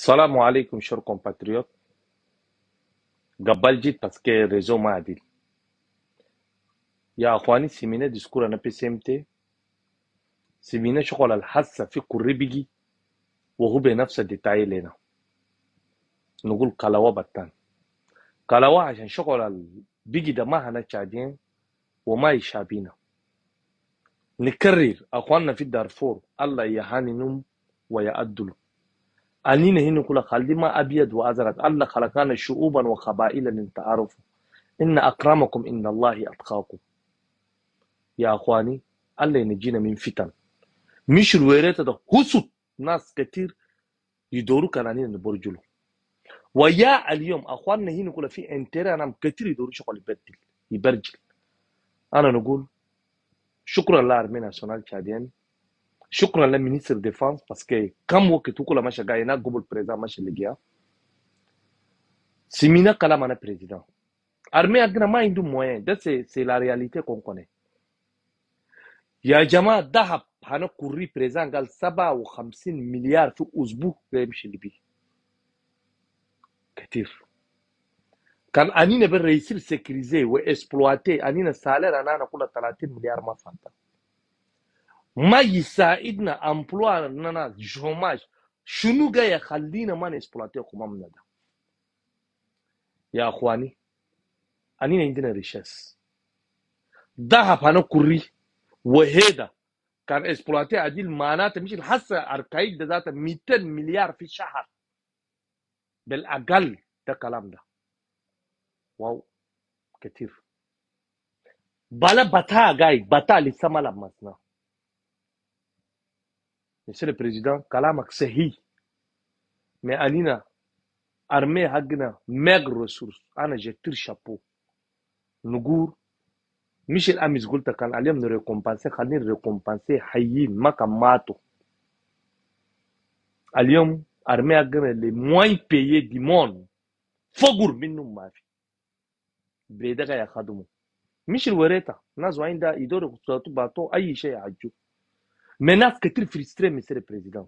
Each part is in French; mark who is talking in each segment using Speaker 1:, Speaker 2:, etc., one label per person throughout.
Speaker 1: Salam alaikum, chers compatriotes. Gabaljit parce que réseau m'a dit. Ya akhwani simina diskura na PCMT. simina شغل الحاسة في كوري بيجي وهو بنفس الديتاي لنا. نقول كلاوا بطان. كلاوا عشان شغل بيجي ده ما هنا شادين وما يشابينا. نكرر اخواننا في دارفور الله يهاننهم ويعدلوا. أنينا هنا نقول خلي ما أبيض وأزرق الله خلقنا شعوبا وقبائل للتعارف. إن أكرمكم إن الله أتقاكم. يا أخواني الله ينجينا من فتن. مش الويرات ده هسوت ناس كتير يدوروا كنانين نبرجلو ويا اليوم اخواننا هنا نقول في انترا نام كتير يدوروا شغل يبرجل انا نقول شكرا للارمي ناسيونال تشاديان شكرا للمينستر ديفانس باسكو كم وقت كل ما شغاينا قبل بريزان ماشي لجيا سيمينا كلام انا بريزيدان ارمي عندنا ما عنده موين ده سي لا رياليتي كون كوني يا جماعه ذهب هنا كوري بريزان قال 57 مليار في اسبوع بيمشي لبي كتير كان أنينا بالرئيسير سيكريزي وإسبلواتي أنينا سالر أنا نقول 30 مليار ما فانتا ما يساعدنا أمبلوا لنا جوماج شنو جاي يخلينا ما نسبلواتي كمامنا ده يا أخواني أنينا عندنا ريشيس ذهب أنا كوري وهذا كان إسبلواتي عديل معناته مش الحاسة أركايد ده ذاته 200 مليار في شهر بالأقل ده كلام ده واو كتير بلا بتا جاي بتا لسه ما لمسنا Monsieur le Président, كلامك صحيح. Mais Anina, armée hagna maigre ressources. Ana je tire chapeau. Nugur, Michel Amis Gulta kan aliyam ne récompenser, khani récompenser hayin makamato. Aliyam armée hagna les moins payés du monde. Fogur minum mafi. Breda ya khadumu. Michel Wereta, nazo ainda idore kusatu bato ayi shay ajju. Menas ketir frustré Monsieur le Président.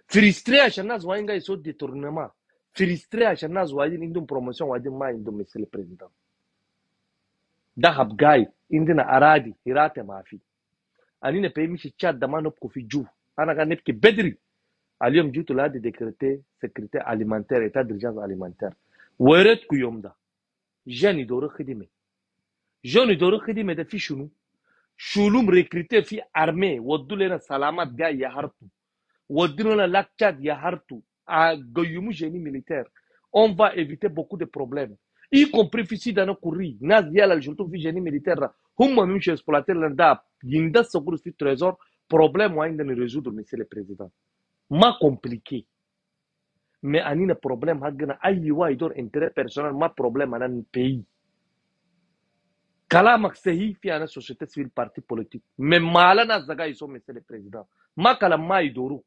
Speaker 1: Frustré عشان الناس واين قاعد يسوي ديتورنما frustré عشان الناس وايدين عندهم بروموشن وايدين ما عندهم مثل البريزيدنت دهب جاي عندنا اراضي هراته ما في انينا بيمشي تشاد ده ما نبكو في جو انا قاعد نبكي بدري اليوم جيت لهذه ديكريتي سكرتي اليمنتير ايتا درجاز اليمنتير وريتكو يوم ده جاني دور خدمه جاني دور خدمه ده في شنو شلوم ريكريتي في ارمي ودوا لنا سلامات جاي يا هرتو ودنا l'achat yahartu à goyumu génie militaire on va éviter beaucoup de problèmes y compris ici dans nos courriers nas yala surtout fi génie militaire hum même chez exploiter l'anda yinda secours fi trésor problème wa inda ne résoudre monsieur le président ma compliqué mais anina problème hagna ayi wa idor intérêt personnel ma problème anan pays kalamak sahi fi ana société civile parti politique mais malana zaga iso monsieur le président ma kalam ma idoru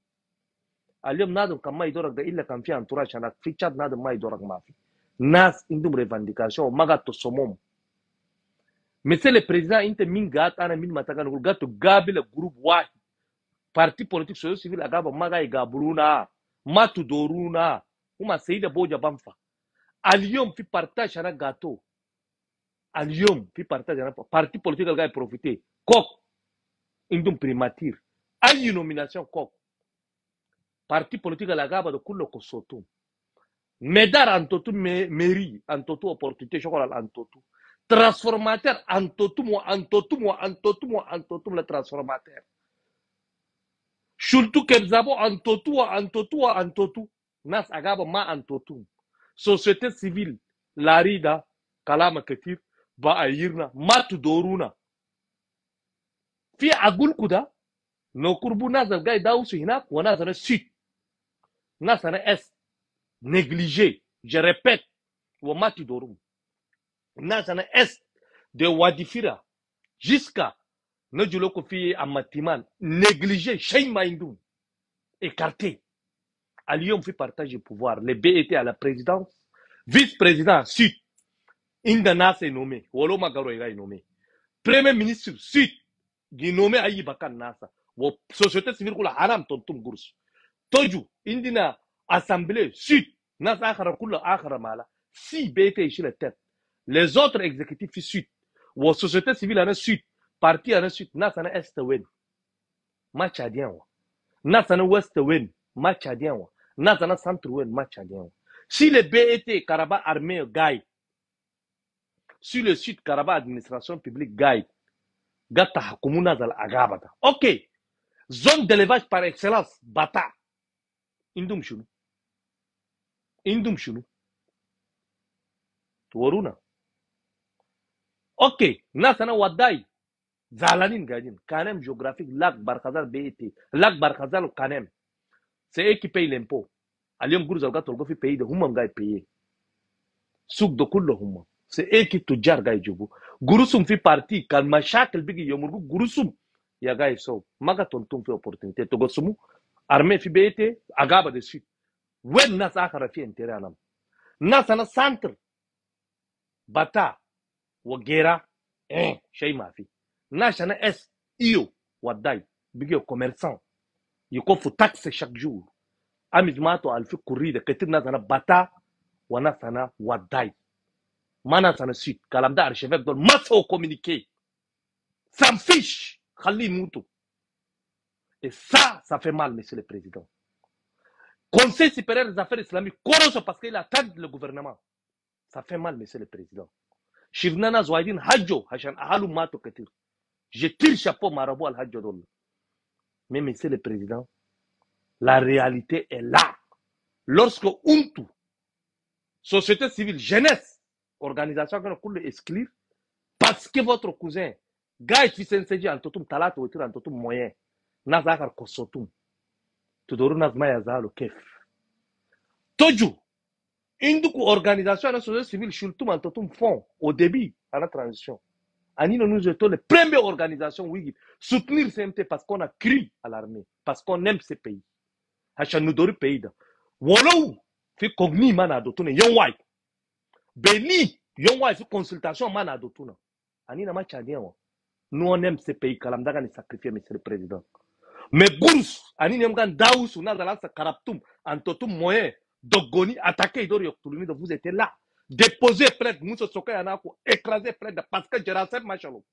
Speaker 1: اليوم نادم كان ما يدورك ده الا كان في انتوراج هناك في تشاد نادم ما يدورك ما في ناس عندهم ريفانديكاسيون ما قاعد تصمم مثل البريزيدان انت مين قاعد انا مين ما تقال نقول قاعد تقابل جروب واحد بارتي بوليتيك سوسيال سيفيل اقابل ما قاعد يقابلونا ما تدورونا هما سيدة بوجا بانفا اليوم في بارتاج هناك قاتو اليوم في بارتاج هناك بارتي بوليتيك قاعد يبروفيتي كوك عندهم بريماتير اي نوميناسيون كوك بارتي بوليتيك الاقابل ده كله كسوتو Medar antotu mairie, antotu opportunité, chocolat antotu. Transformateur antotu le transformateur. Shultu kebzabo antotu. Nas agaba ma antotu. Société civile, larida, kalama ketir, ba ayirna, matu doruna. Fi agul kuda, no kurbu nazar gay dausu hinak, wana zana sit. Nasana est. Négligé, je répète, Wamati Dorum, Nazana Est de Wadifira, jusqu'à Nojuloko Fi Amatiman, négligé, Shayma Indoun, écarté. À Lyon fait partage du pouvoir. Les B étaient à la présidence, vice-président Sud, Indanas est nommé, Wolo Magaroira est nommé. Premier ministre Sud, qui est nommé Aïbakan Nasa, ou société civile, Haram Tontum Gours. Toju, Indina, Assemblée, sud, nas akhara kulla akhara mala. Si BT ici la tête. Les autres exécutifs sud, ou société civile en sud, parti en sud, nas en est wen. Ma tchadien wa. Nas en ouest wen, ma tchadien wa. Nas en centre wen, ma tchadien wa. Si le BET, Karaba armée gaï, si le sud, Karaba administration publique gaï, gata hakumuna zal agabata. Ok. Zone d'élevage par excellence, bata. Indum shunu. Indum shunu. Waruna. Ok. Nasana wadai. Zalanin gadin. Kanem géographique, lac Barkhazal BET. Lac Barkhazal Kanem. C'est eux qui payent l'impôt. Alium Gourzal Gatolgo fi pays de Humam Gaï payé. Souk de Kullo Humam. C'est eux qui te jar Gaï Djobo. Gurusum fi parti. Kalma Shakal Bigi Yomurgu Gurusum. Yagai so. Maga tontum fi opportunité. Togosumu. Armée fi BET. Agaba de suite. Wen nas akhara fi intérêt anam. Nasana centre. Bata. Wagera. Shay mafi. Nashana S. Iyo. Wadai. Bigi commerçant. Yiko fu taxe chaque jour. Amizmato alfi kurida. Ketir nasana bata. Wanasana wadai. Manasana sud. Kalamda archevêque donne masso communiqué. S'en fiche. Khali moutou. Et ça fait mal, monsieur le président. Conseil supérieur des affaires islamiques, corrose parce qu'il attend le gouvernement. Ça fait mal, monsieur le président. Shirnana Zouaïdine Hadjo, Hachan Ahalou Mato Ketir. Je tire chapeau marabout al Hadjo Dol. Mais, monsieur le président, la réalité est là. Lorsque Untu, société civile, jeunesse, organisation qu'on a pu exclure, parce que votre cousin, Gaït Fisenseji Antotum Talat ou Antotum Moyen, Nazakar Kosotum, Tudoru Nazmaya Zalo Kef. Toju, une organisation de la société civile, Shultum Antotum fond au début à la transition. Anino nous étions les premières organisations oui, soutenir CMT parce qu'on a cru à l'armée, parce qu'on aime ce pays. Hachan nous donne pays. Walou, fait cogni mana dotune, yonwai. Beni, yonwai, fait consultation mana dotune. Anina ma tchadien, nous on aime ce pays, kalamdaga ni sacrifié, monsieur le président. Mais Gourous, Anina m'gan daous, on a dans la karaptum, antotum moyen, dogoni, attaqué, idori, vous étiez là. Déposer plainte, Moussa Soka Yanako, écraser plainte parce que Jérasem Machalo.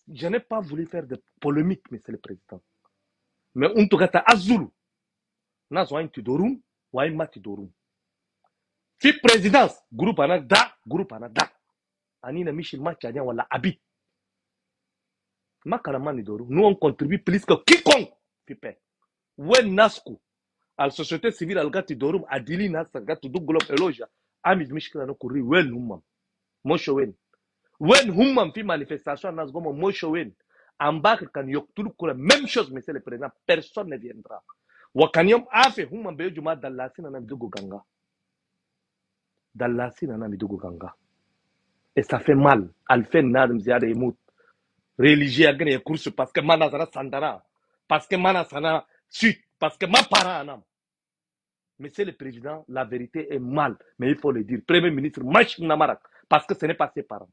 Speaker 1: Je n'ai pas voulu faire de polémique, monsieur le président. Mais on te gâte Azul. N'a pas été dorum, ou un matidorum. Si présidence, groupe anada, Anina Michel Machadian, ou la habit. Makaramani dorum. Nous on contribue plus que quiconque. Wen Nasku. Al société civile al gati dorum adili nasa gatu du globe eloja amid mishkila no kuri wen hummam mosho wen hummam fi manifestation nas gomo mosho wen ambak kan yoktul kula même chose monsieur le président personne ne viendra wakanyom afe hummam be juma dalasina na midugo ganga et ça fait mal al fait nadam ziada emut religieux agné course parce que mana sana sandara parce que mana sana suite parce que ma parent anam. Monsieur le Président, la vérité est mal, mais il faut le dire. Premier ministre, Machim Namarak, parce que ce n'est pas ses parents.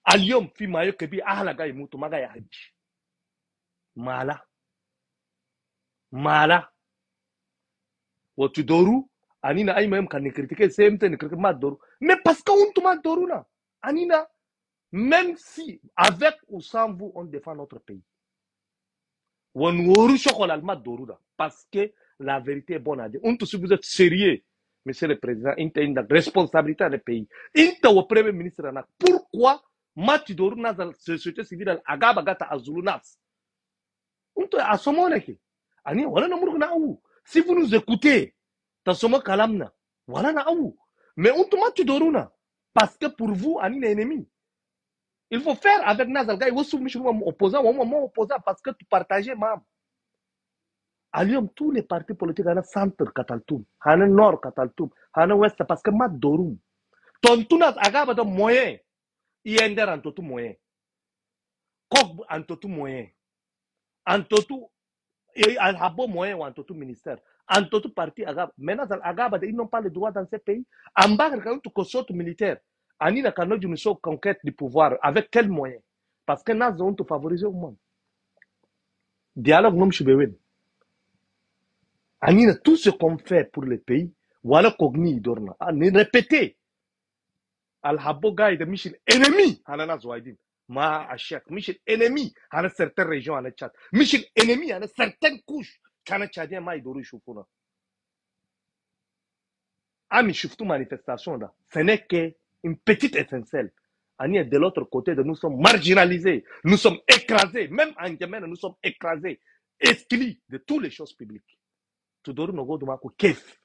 Speaker 1: Aliom, fi mayo kebi, la gaye moutou, magaye hadji. Mala. Wotu doru, anina ay même quand ne critiquer, CMT ne critique pas doru. Mais parce qu'on te mat doru na. Anina, même si, avec ou sans vous, on défend notre pays. On nous chocolat mat doru da. Parce que la vérité est bonne à dire. Si vous êtes sérieux, monsieur le président, il y a une responsabilité dans le pays. Il y a un premier ministre. Pourquoi Matidoru dans la société civile agaba gata azulunas? À ce moment-là, si vous nous écoutez, mais on te Matidoru na. Parce que pour vous, on est ennemi. Il faut faire avec Nazal Gaï, opposant, parce que tu partages, mam. Alium, tous les partis politiques, il y a un centre Kataltoum, il y a un nord Kataltoum, il y a un ouest, parce que Mat Dorum. Tontunas agaba de moyen, INDR en tout moyen. Kok en tout moyen. En tout, Al-Habo moyen ou en tout ministère. En tout parti agaba. Maintenant, agaba, ils n'ont pas le droit dans ces pays. En bas, quand tu consultes militaire, Ani na kano d'une conquête du pouvoir, avec quel moyen? Parce que nous avons tout favorisé au monde. Dialogue non m'chibéwen. Anina, tout ce qu'on fait pour le pays, voilà cogni dorna. Ne répétez. Al-Habbo de Michel ennemi, Hanana Zouaïdine. Ma Achek, Michel ennemi, à certaines régions en Tchad. Michel ennemi, à certaines couches. Kana Tchadien, Maïdoru Choufuna. Ami Chouftou manifestation, là, ce n'est qu'une petite étincelle. Ani, de l'autre côté, nous sommes marginalisés, nous sommes écrasés, même en Yémen, nous sommes écrasés, exclus de toutes les choses publiques. Tudoru Nogo Dumako, Kef.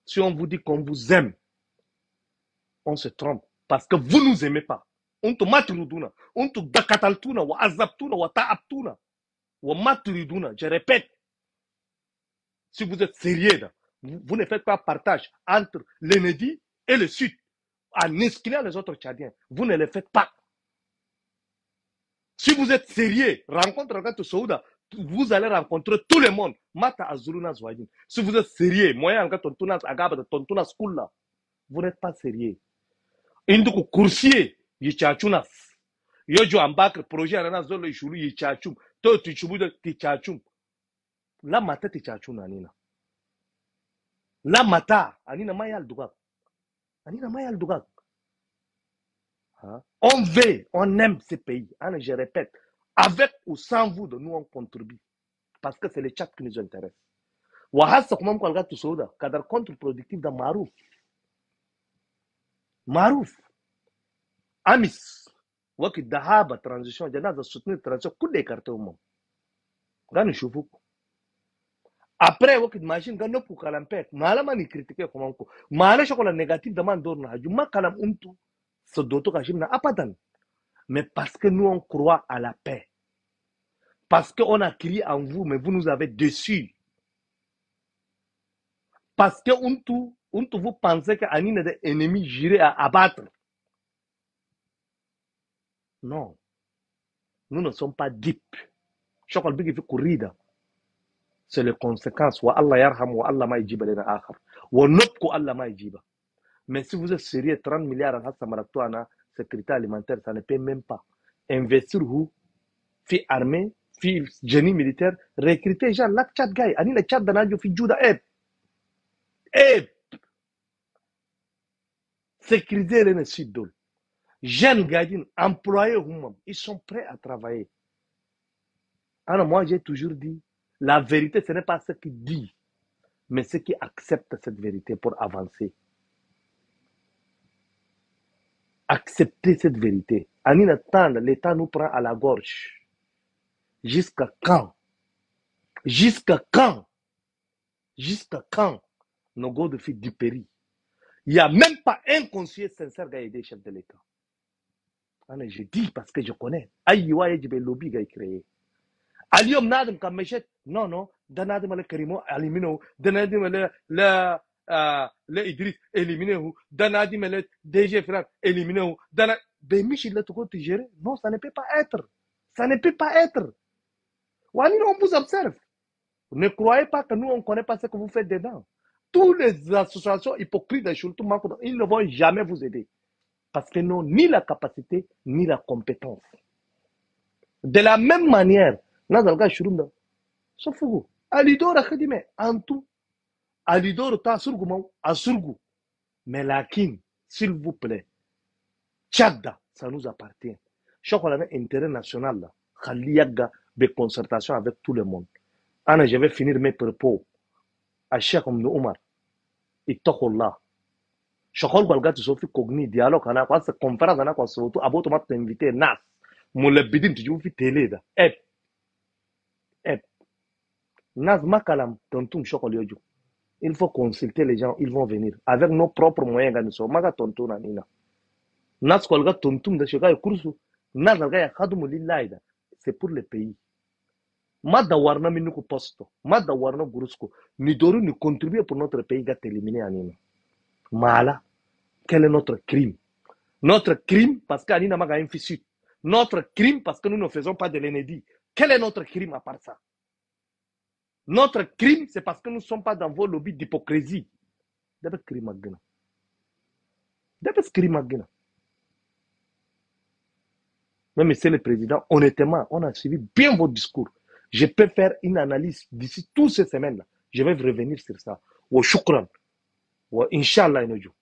Speaker 1: Si on vous dit qu'on vous aime, on se trompe. Parce que vous ne nous aimez pas. On te matruduna, on te dakataltuna, wa azaptuna, wa taaptuna, wa matruduna. Je répète, si vous êtes sérieux, vous ne faites pas partage entre l'Enedi et le Sud, en esquinant les autres Tchadiens. Vous ne le faites pas. Si vous êtes sérieux, rencontre Ragato Souda, vous allez rencontrer tout le monde. Mata Azuluna Zouadine. Si vous êtes sérieux, moyen en Tontuna Agaba de Tontuna School là, vous n'êtes pas sérieux. Induku coursier, yichachunas. Yojo ambakre projet anana zolo ishuru yichachum. To tichubu de tichachum. La mata tichachum anina. La mata anina mayal dugak. Anina mayal dugak. On veut, on aime ce pays. Je répète, avec ou sans vous, de nous on contribue. Parce que c'est le chat qui nous intéresse. Wahasa kuma mkwalga tusoda, kadar contre-productif da Marouf. Marouf. Amis. Waki dahaba transition, jana za soutenir transition, coup d'écarté au monde. Gani choufou. Après, waki machine, gano pour kalampek, malama ni critiquer comme on ko. Mala chocolat négatif demande d'orna, juma kalam untu, ce doto kashim na apadan. Mais parce que nous on croit à la paix. Parce qu'on a crié en vous, mais vous nous avez déçus. Parce que vous pensez qu'Anine est des ennemis jurés à abattre. Non. Nous ne sommes pas deep. Chokol bigi fi kurida. C'est les conséquences. Wa Allah yarham wa Allah ma yajiba lena akhar. Wa nopko Allah ma yajiba. Mais si vous êtes sérieux, 30 milliards en hassa maraktoana, sécurité alimentaire, ça ne paie même pas. Investir où? Fi armée, fi génie militaire, recruter gens, lak chat guy. Anine chat danajo fi juda eb. Sécuriser les sud-dol. Jeunes gardiens, employés, ils sont prêts à travailler. Alors moi, j'ai toujours dit, la vérité, ce n'est pas ce qui dit, mais ce qui accepte cette vérité pour avancer. Accepter cette vérité. En attendant, l'État nous prend à la gorge. Jusqu'à quand? Jusqu'à quand? Jusqu'à quand nos gars de filles du péri? Il n'y a même pas un conseiller sincère qui a aidé le chef de l'État. Je dis parce que je connais. Aïe, je vais lobby qui a créé. Aliom nadem kam meshet non danadem le karimo elimino danadem le Idriss éliminer danadem le DG Fran éliminer dana ben Michel le tout gérer non ça ne peut pas être Wani on vous observe, ne croyez pas que nous on connaît pas ce que vous faites dedans. Tous les associations hypocrites de Choultou Makoto, ils ne vont jamais vous aider parce qu'ils n'ont ni la capacité ni la compétence. De la même manière Nazalga Shurunda Sofugu. Alidora Khadime, Antou. Alidor ta surgu mau, asurgu. Mais lakin, s'il vous plaît, Tchadda, ça nous appartient. Chocolat intérêt national là. Khaliyaga, de concertation avec tout le monde. Anna, je vais finir mes propos. À Cheikh Omar. Itokollah. Chokol Galgat Sofi Cogni, dialogue, ana quoi, cette conférence, ana quoi, surtout, abotomat t'inviter, Nas. Mon lebidin, tu joues télé là. Nas Makalam, tontum Chokolioju. Il faut consulter les gens, ils vont venir. Avec nos propres moyens, Maga tonton nanina. Nas Kolga tontum de Shega Kursu. Nas Alga Kadum Lillaida. C'est pour le pays. Mada Warna Minuku Posto. Mada Warna Gurusko. Ni Doru ni contribuer pour notre pays gâte éliminé Anina. Mala. Quel est notre crime? Notre crime parce qu'Anina Maga un fils. Notre crime parce que nous ne faisons pas de l'Enedi. Quel est notre crime à part ça? Notre crime, c'est parce que nous ne sommes pas dans vos lobbies d'hypocrisie. Debe crime magana. Debe crime magana. Mais monsieur le président, honnêtement, on a suivi bien votre discours. Je peux faire une analyse d'ici toutes ces semaines-là. Je vais revenir sur ça. Wa shukran. Wa inshallah inojo.